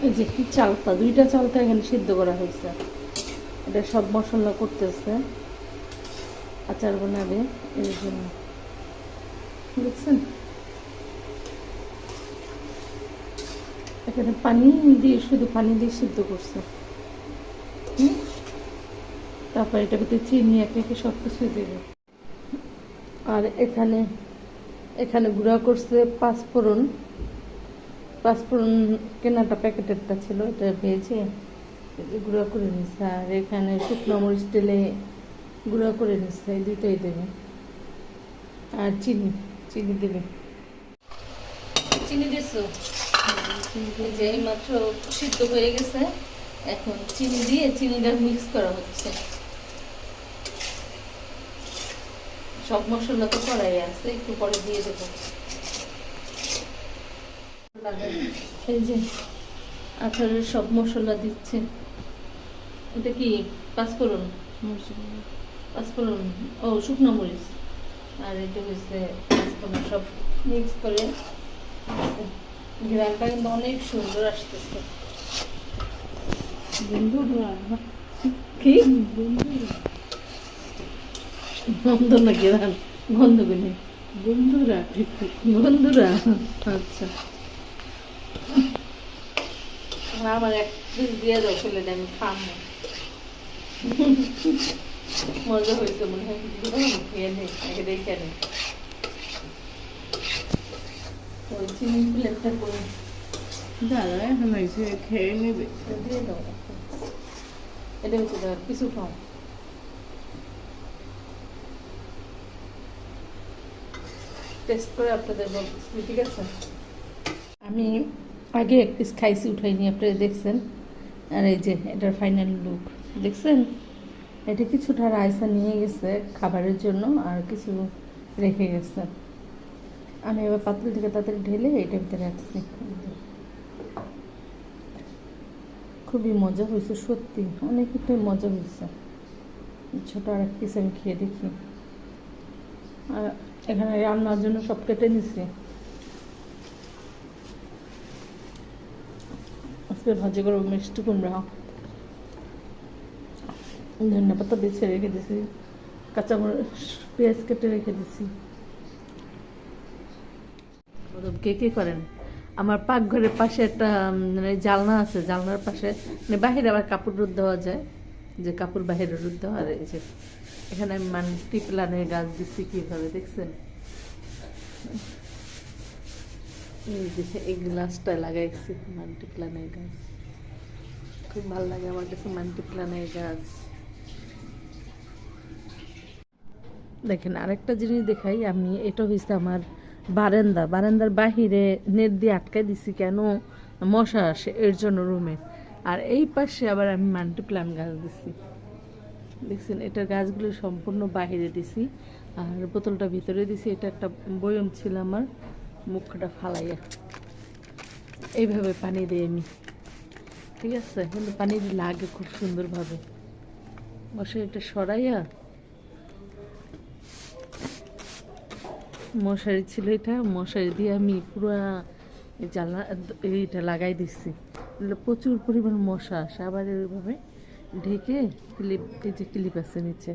এই যে কি চালতা, দুইটা চালতা এখানে সিদ্ধ করা হয়েছে। এটা সব মশলা করতেছে, আচার বানাবে এর জন্য। দেখছেন এখানে পানি দিয়ে, শুধু পানি দিয়ে সিদ্ধ করছে। তারপর এটা ভিতরে চিনি একে একে সব কিছুই দেবে। আর এখানে এখানে গুঁড়া করছে পাঁচফোড়ন। পাঁচফোড়ন কেনাটা প্যাকেটেরটা ছিল, এটা ভেজে গুঁড়া করে নিচ্ছে। আর এখানে শুকনো মরিচ তেলে গুঁড়া করে নিচ্ছে, এই দুইটাই দেবে। আর চিনি, চিনি দেবে। চিনি দিছো? যে এই মাত্র সিদ্ধ হয়ে গেছে, এখন চিনি দিয়ে চিনিটা মিক্স করা হচ্ছে। সব মশলা তো করাই আছে, একটু পরে দিয়ে দেবো। এই যে আচারের সব মশলা দিচ্ছে। এটা কি পাঁচফোড়ন? পাঁচফোড়ন, ও শুকনো মরিচ, আর এটা হচ্ছে পাঁচফোড়ন, সব মিক্স করে। ঘ্রাণটা কিন্তু অনেক সুন্দর আসতেছে। বন্ধুরা কি গন্ধ না ঘ্রাণ? গন্ধ গুলি বন্ধুরা, বন্ধুরা আচ্ছা আমার এক পিস দিয়ে দাও, ফেলে আমি খাবো। মজা হয়েছে মনে হয়, খেয়ে নেই আগে দেখে নেই। ওই চিনি প্লেটটা করে দাঁড়া, এখন এসে খেয়ে নেবে, দিয়ে দাও। এটা হচ্ছে দাও, কিছু খাও। টেস্ট করে আপনাদের বলতেছি, ঠিক আছে? আমি আগে এক পিস খাইছি, উঠাইনি, আপনারা দেখছেন। আর এই যে এটার ফাইনাল লুক দেখছেন। এটা কিছুটা রায়সা নিয়ে গেছে খাবারের জন্য, আর কিছু রেখে গেছে। আমি এবার পাত্র থেকে তাড়াতাড়ি ঢেলে এটা ভিতরে রাখছি। খুবই মজা হয়েছে, সত্যি অনেকটাই মজা হয়েছে। ছোটো আর এক পিস আমি খেয়ে দেখি। আর এখানে রান্নার জন্য সব কেটে নিছি। আজকে ভাজি করবো মিষ্টি কুমড়া, ধনিয়া পাতা বেছে রেখে দিছি, কাঁচামরিচ পেঁয়াজ কেটে রেখে দিছি। কে কে করেন? আমার পাকঘরের পাশে একটা জানলা আছে, জানলার পাশে বাহিরে আবার কাপড় রোদ দেওয়া যায়, যে কাপড় বাহিরে রোদ দেওয়া। আর এই যে এখানে আমি মাল্টি প্ল্যানের গাছ দিচ্ছি কীভাবে, দেখছেন? এই যে এই গ্লাসটা লাগাইছি মাল্টি প্ল্যানের গাছ, খুব ভালো লাগে আমার কাছে মাল্টি প্ল্যানের গাছ। দেখেন আরেকটা জিনিস দেখাই আমি, এটা হয়েছে আমার বারান্দা। বারান্দার বাহিরে নেট দিয়ে আটকাই দিছি, কেন মশা আসে এর জন্য রুমে। আর এই পাশে আবার আমি মাল্টি প্ল্যান গাছ দিছি, দেখছেন? এটার গাছগুলো সম্পূর্ণ বাহিরে দিছি, আর বোতলটা ভিতরে দিছি। এটা একটা বয়ম ছিল আমার, মুখটা ফালাইয়া এইভাবে পানি দিই আমি, ঠিক আছে? কিন্তু পানি লাগে খুব সুন্দরভাবে। মশারিটা সরাইয়া, মশারি ছিল এটা, মশারি দিয়ে আমি পুরো জ্বালা এইটা লাগাই দিচ্ছি। প্রচুর পরিমাণ মশা আসে। আবার এইভাবে ঢেকে ক্লিপ, এই যে ক্লিপ আছে নিচে,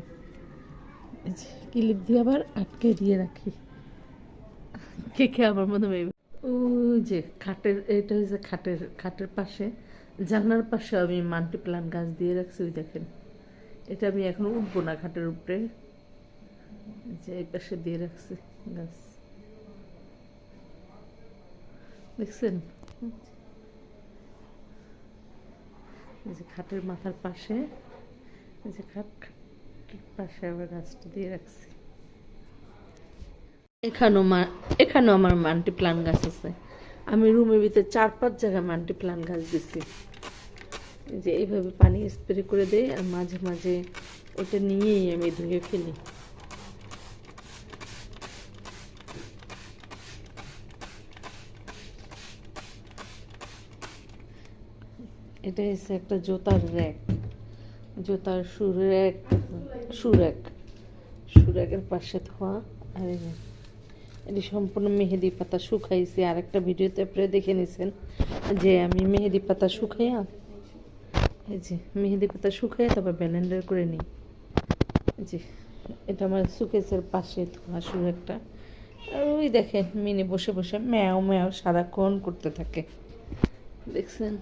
এই যে ক্লিপ দিয়ে আবার আটকে দিয়ে রাখি। কে কে আমার মনে হয় ওই যে খাটের, এটা হচ্ছে খাটের পাশে, জানলার পাশে আমি মাল্টি প্ল্যান্ট গাছ দিয়ে রাখছি। ওই দেখেন, এটা আমি এখন উঠবো না খাটের উপরে, যে এই পাশে দিয়ে রাখছি গাছ, দেখছেন? এই যে খাটের মাথার পাশে, এই যে খাটের পাশে আবার গাছটা দিয়ে রাখছি। এখানেও আমার মাল্টি প্ল্যান্ট গাছ আছে। আমি রুমের ভিতরে 4-5 জায়গায় মাল্টি প্ল্যান্ট গাছ দিচ্ছি। যে এইভাবে পানি স্প্রে করে দেয়, আর মাঝে মাঝে ওটা নিয়েই আমি ধুয়ে ফেলি। এটা হচ্ছে একটা জুতার র্যাক, জুতার সুরেকের পাশে ধোয়া। আর এটি সম্পূর্ণ মেহেদি পাতা শুকাইছি। আর একটা ভিডিওতে আপনারা দেখে নিছেন যে আমি মেহেদি পাতা শুকাইয়া, এই যে মেহেদি পাতা শুকাইয়া তারপর ব্লেন্ডার করে নিই। এই যে এটা আমার সুকেসের পাশে হাসুর একটা। আর ওই দেখেন মিনি বসে বসে ম্যাও ম্যাও সারাক্ষণ করতে থাকে, দেখছেন।